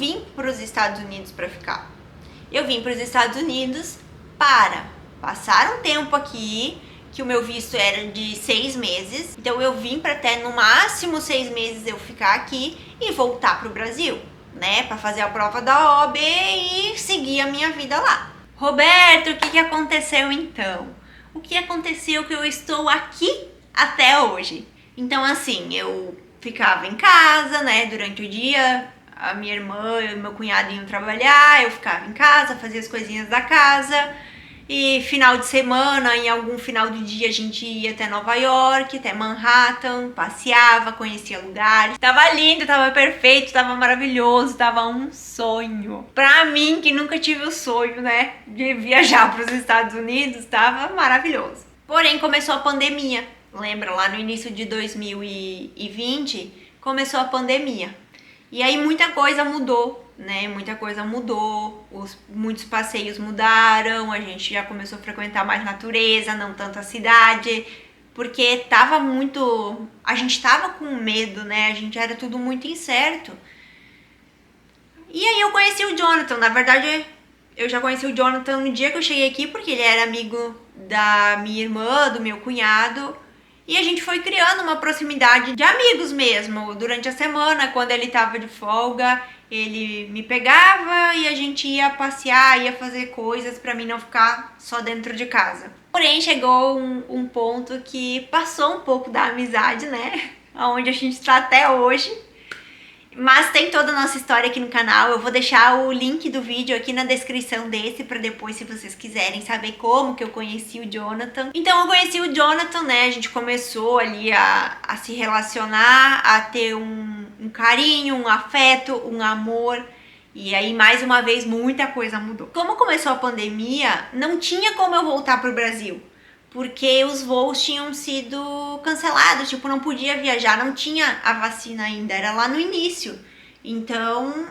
vim para os Estados Unidos para ficar. Eu vim para os Estados Unidos para passar um tempo aqui, que o meu visto era de 6 meses. Então eu vim para até no máximo 6 meses eu ficar aqui e voltar para o Brasil, né? Para fazer a prova da OAB e seguir a minha vida lá. Roberto, o que aconteceu então? O que aconteceu é que eu estou aqui até hoje. Então assim, eu ficava em casa, né, durante o dia, a minha irmã e meu cunhado iam trabalhar, eu ficava em casa, fazia as coisinhas da casa. E final de semana, em algum final do dia, a gente ia até Nova York, até Manhattan, passeava, conhecia lugares. Tava lindo, tava perfeito, tava maravilhoso, tava um sonho. Pra mim, que nunca tive o sonho, né, de viajar pros Estados Unidos, tava maravilhoso. Porém, começou a pandemia. Lembra, lá no início de 2020, começou a pandemia. E aí muita coisa mudou. Né, muita coisa mudou, muitos passeios mudaram, a gente já começou a frequentar mais natureza, não tanto a cidade, porque tava muito, a gente tava com medo, né, a gente era tudo muito incerto. E aí eu conheci o Jonathan, na verdade eu já conheci o Jonathan no dia que eu cheguei aqui, porque ele era amigo da minha irmã, do meu cunhado, e a gente foi criando uma proximidade de amigos mesmo, durante a semana, quando ele tava de folga. Ele me pegava e a gente ia passear, ia fazer coisas pra mim não ficar só dentro de casa. Porém, chegou um ponto que passou um pouco da amizade, né? Onde a gente tá até hoje. Mas tem toda a nossa história aqui no canal. Eu vou deixar o link do vídeo aqui na descrição desse pra depois, se vocês quiserem saber como que eu conheci o Jonathan. Então eu conheci o Jonathan, né? A gente começou ali a se relacionar, a ter um carinho, um afeto, um amor. E aí, mais uma vez, muita coisa mudou. Como começou a pandemia, não tinha como eu voltar pro Brasil. Porque os voos tinham sido cancelados, tipo, não podia viajar, não tinha a vacina ainda, era lá no início. Então,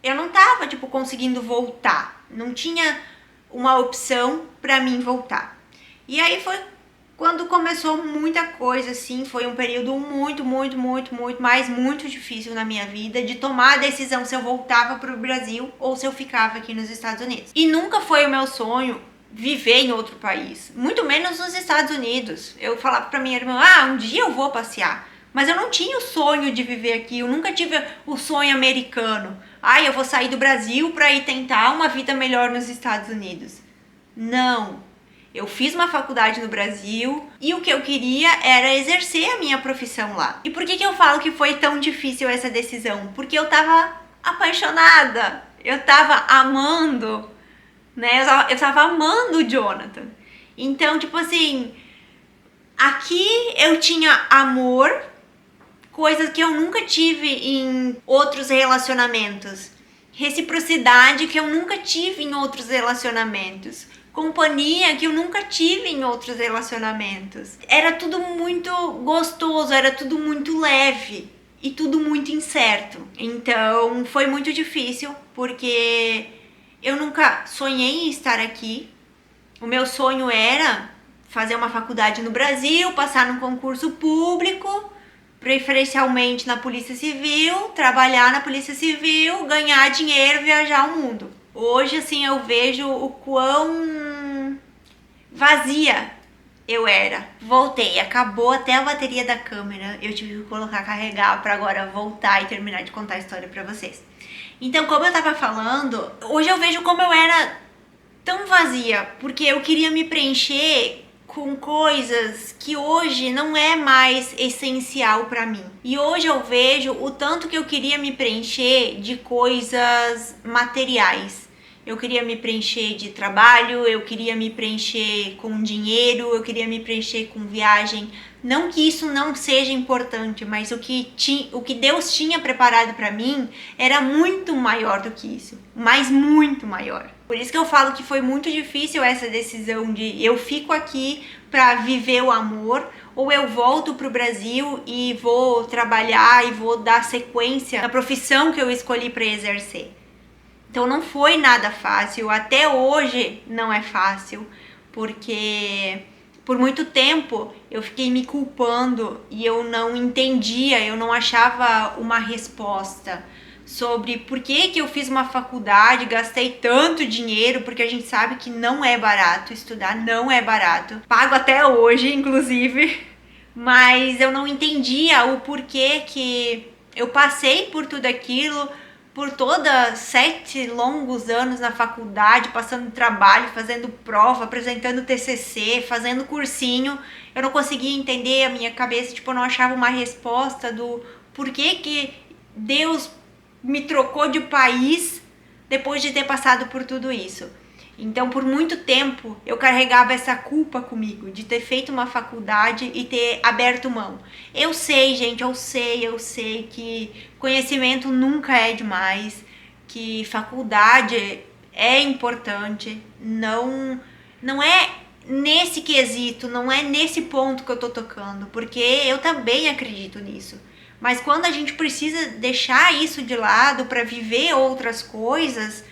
eu não tava, tipo, conseguindo voltar. Não tinha uma opção pra mim voltar. E aí foi quando começou muita coisa, assim, foi um período muito difícil na minha vida, de tomar a decisão se eu voltava pro Brasil ou se eu ficava aqui nos Estados Unidos. E nunca foi o meu sonho viver em outro país, muito menos nos Estados Unidos. Eu falava pra minha irmã, um dia eu vou passear, mas eu não tinha o sonho de viver aqui, eu nunca tive o sonho americano. Eu vou sair do Brasil pra ir tentar uma vida melhor nos Estados Unidos. Não, eu fiz uma faculdade no Brasil e o que eu queria era exercer a minha profissão lá. E por que eu falo que foi tão difícil essa decisão? Porque eu tava apaixonada, eu tava amando, né? Eu tava amando o Jonathan. Então, tipo assim, aqui eu tinha amor, coisas que eu nunca tive em outros relacionamentos. Reciprocidade que eu nunca tive em outros relacionamentos. Companhia que eu nunca tive em outros relacionamentos. Era tudo muito gostoso, era tudo muito leve e tudo muito incerto. Então, foi muito difícil porque eu nunca sonhei em estar aqui. O meu sonho era fazer uma faculdade no Brasil, passar num concurso público, preferencialmente na Polícia Civil, trabalhar na Polícia Civil, ganhar dinheiro, viajar o mundo. Hoje, assim, eu vejo o quão vazia eu era. Voltei, acabou até a bateria da câmera. Eu tive que colocar carregar para agora voltar e terminar de contar a história para vocês. Então, como eu tava falando, hoje eu vejo como eu era tão vazia, porque eu queria me preencher com coisas que hoje não é mais essencial pra mim. E hoje eu vejo o tanto que eu queria me preencher de coisas materiais. Eu queria me preencher de trabalho, eu queria me preencher com dinheiro, eu queria me preencher com viagem. Não que isso não seja importante, mas o que Deus tinha preparado pra mim era muito maior do que isso, mas muito maior. Por isso que eu falo que foi muito difícil essa decisão de eu fico aqui pra viver o amor ou eu volto pro Brasil e vou trabalhar e vou dar sequência na profissão que eu escolhi pra exercer. Então não foi nada fácil, até hoje não é fácil, porque por muito tempo eu fiquei me culpando e eu não entendia, eu não achava uma resposta sobre por que eu fiz uma faculdade, gastei tanto dinheiro, porque a gente sabe que não é barato estudar, não é barato. Pago até hoje, inclusive, mas eu não entendia o porquê que eu passei por tudo aquilo, por todos 7 longos anos na faculdade, passando trabalho, fazendo prova, apresentando TCC, fazendo cursinho. Eu não conseguia entender, a minha cabeça, tipo, eu não achava uma resposta do porquê que Deus me trocou de país depois de ter passado por tudo isso. Então, por muito tempo, eu carregava essa culpa comigo, de ter feito uma faculdade e ter aberto mão. Eu sei, gente, eu sei que conhecimento nunca é demais, que faculdade é importante, não é nesse quesito, não é nesse ponto que eu tô tocando, porque eu também acredito nisso. Mas quando a gente precisa deixar isso de lado para viver outras coisas,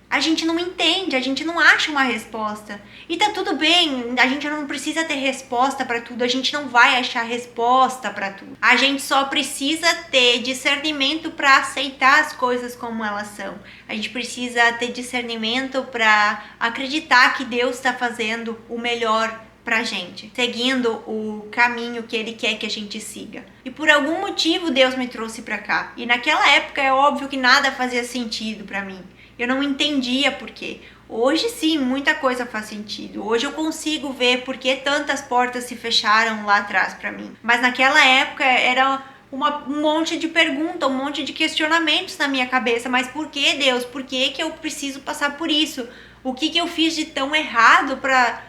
a gente não entende, a gente não acha uma resposta. E tá tudo bem, a gente não precisa ter resposta para tudo, a gente não vai achar resposta para tudo. A gente só precisa ter discernimento para aceitar as coisas como elas são. A gente precisa ter discernimento para acreditar que Deus está fazendo o melhor pra gente, seguindo o caminho que ele quer que a gente siga. E por algum motivo Deus me trouxe pra cá. E naquela época é óbvio que nada fazia sentido pra mim. Eu não entendia por quê. Hoje sim, muita coisa faz sentido. Hoje eu consigo ver por que tantas portas se fecharam lá atrás pra mim. Mas naquela época era um monte de perguntas, um monte de questionamentos na minha cabeça. Mas por que, Deus? Por que eu preciso passar por isso? O que eu fiz de tão errado pra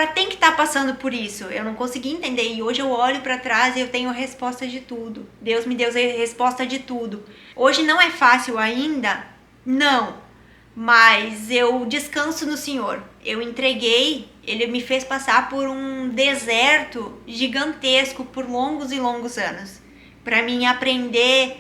ter que estar passando por isso? Eu não consegui entender, e hoje eu olho para trás e eu tenho resposta de tudo. Deus me deu resposta de tudo. Hoje não é fácil ainda? Não, mas eu descanso no Senhor. Eu entreguei, Ele me fez passar por um deserto gigantesco por longos e longos anos, para mim aprender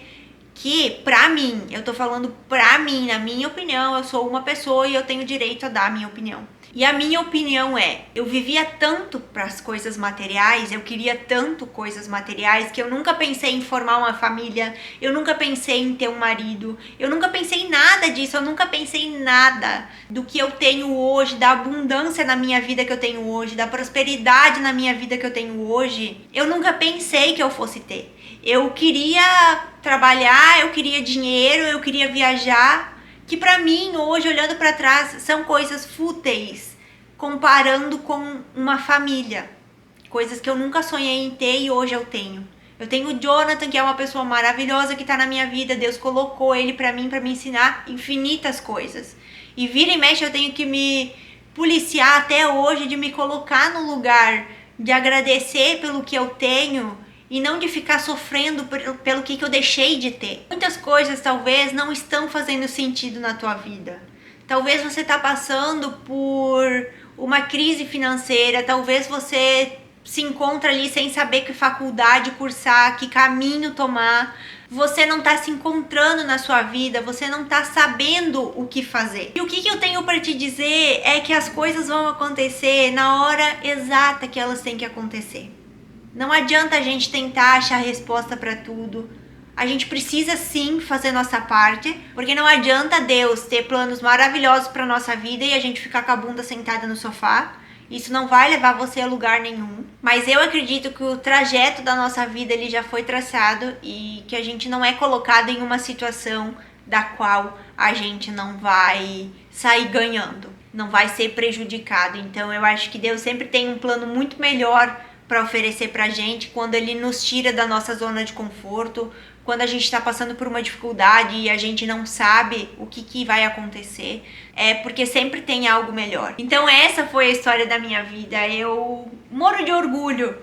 que, pra mim, eu tô falando pra mim, na minha opinião, eu sou uma pessoa e eu tenho direito a dar a minha opinião. E a minha opinião é, eu vivia tanto para as coisas materiais, eu queria tanto coisas materiais, que eu nunca pensei em formar uma família, eu nunca pensei em ter um marido, eu nunca pensei em nada disso, eu nunca pensei em nada do que eu tenho hoje, da abundância na minha vida que eu tenho hoje, da prosperidade na minha vida que eu tenho hoje. Eu nunca pensei que eu fosse ter. Eu queria trabalhar, eu queria dinheiro, eu queria viajar, que pra mim, hoje, olhando pra trás, são coisas fúteis, comparando com uma família. Coisas que eu nunca sonhei em ter e hoje eu tenho. Eu tenho o Jonathan, que é uma pessoa maravilhosa que tá na minha vida. Deus colocou ele pra mim me ensinar infinitas coisas. E vira e mexe eu tenho que me policiar até hoje de me colocar no lugar de agradecer pelo que eu tenho e não de ficar sofrendo pelo que eu deixei de ter. Muitas coisas talvez não estão fazendo sentido na tua vida. Talvez você está passando por uma crise financeira, talvez você se encontra ali sem saber que faculdade cursar, que caminho tomar. Você não está se encontrando na sua vida, você não está sabendo o que fazer. E o que eu tenho para te dizer é que as coisas vão acontecer na hora exata que elas têm que acontecer. Não adianta a gente tentar achar resposta para tudo. A gente precisa sim fazer nossa parte, porque não adianta Deus ter planos maravilhosos para nossa vida e a gente ficar com a bunda sentada no sofá. Isso não vai levar você a lugar nenhum. Mas eu acredito que o trajeto da nossa vida ele já foi traçado e que a gente não é colocado em uma situação da qual a gente não vai sair ganhando, não vai ser prejudicado. Então eu acho que Deus sempre tem um plano muito melhor para oferecer pra gente quando ele nos tira da nossa zona de conforto, quando a gente está passando por uma dificuldade e a gente não sabe o que vai acontecer, é porque sempre tem algo melhor. Então essa foi a história da minha vida. Eu moro de orgulho,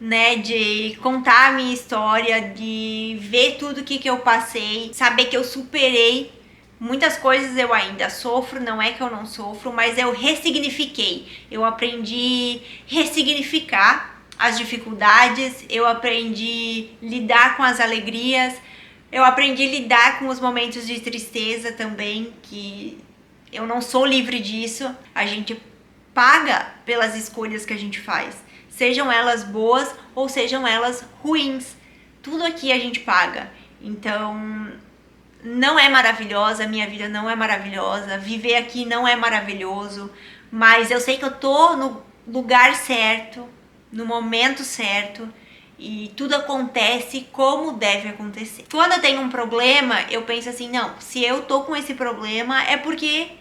né, de contar a minha história, de ver tudo que eu passei, saber que eu superei. Muitas coisas eu ainda sofro, não é que eu não sofro, mas eu ressignifiquei. Eu aprendi a ressignificar as dificuldades, eu aprendi a lidar com as alegrias, eu aprendi a lidar com os momentos de tristeza também, que eu não sou livre disso. A gente paga pelas escolhas que a gente faz, sejam elas boas ou sejam elas ruins. Tudo aqui a gente paga. Então, não é maravilhosa, a minha vida não é maravilhosa, viver aqui não é maravilhoso, mas eu sei que eu tô no lugar certo, no momento certo, e tudo acontece como deve acontecer. Quando eu tenho um problema, eu penso assim, não, se eu tô com esse problema é porque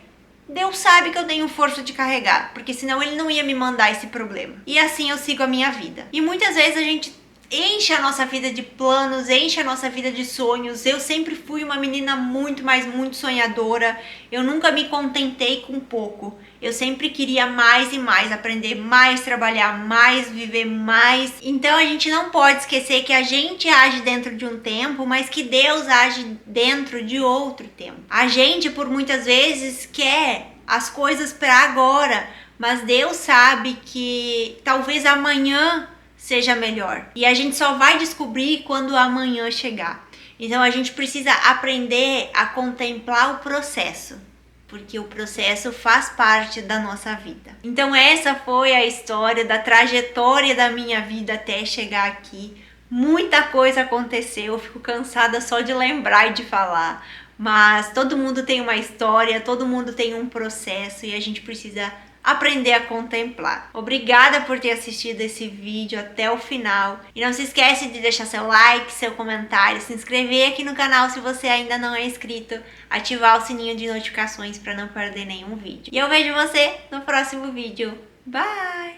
Deus sabe que eu tenho força de carregar, porque senão ele não ia me mandar esse problema. E assim eu sigo a minha vida. E muitas vezes a gente enche a nossa vida de planos, enche a nossa vida de sonhos. Eu sempre fui uma menina muito, mas muito sonhadora. Eu nunca me contentei com pouco. Eu sempre queria mais e mais, aprender mais, trabalhar mais, viver mais. Então a gente não pode esquecer que a gente age dentro de um tempo, mas que Deus age dentro de outro tempo. A gente, por muitas vezes, quer as coisas para agora, mas Deus sabe que talvez amanhã seja melhor. E a gente só vai descobrir quando amanhã chegar. Então a gente precisa aprender a contemplar o processo, porque o processo faz parte da nossa vida. Então essa foi a história da trajetória da minha vida até chegar aqui. Muita coisa aconteceu, eu fico cansada só de lembrar e de falar. Mas todo mundo tem uma história, todo mundo tem um processo e a gente precisa aprender a contemplar. Obrigada por ter assistido esse vídeo até o final. E não se esquece de deixar seu like, seu comentário, se inscrever aqui no canal se você ainda não é inscrito, ativar o sininho de notificações para não perder nenhum vídeo. E eu vejo você no próximo vídeo. Bye!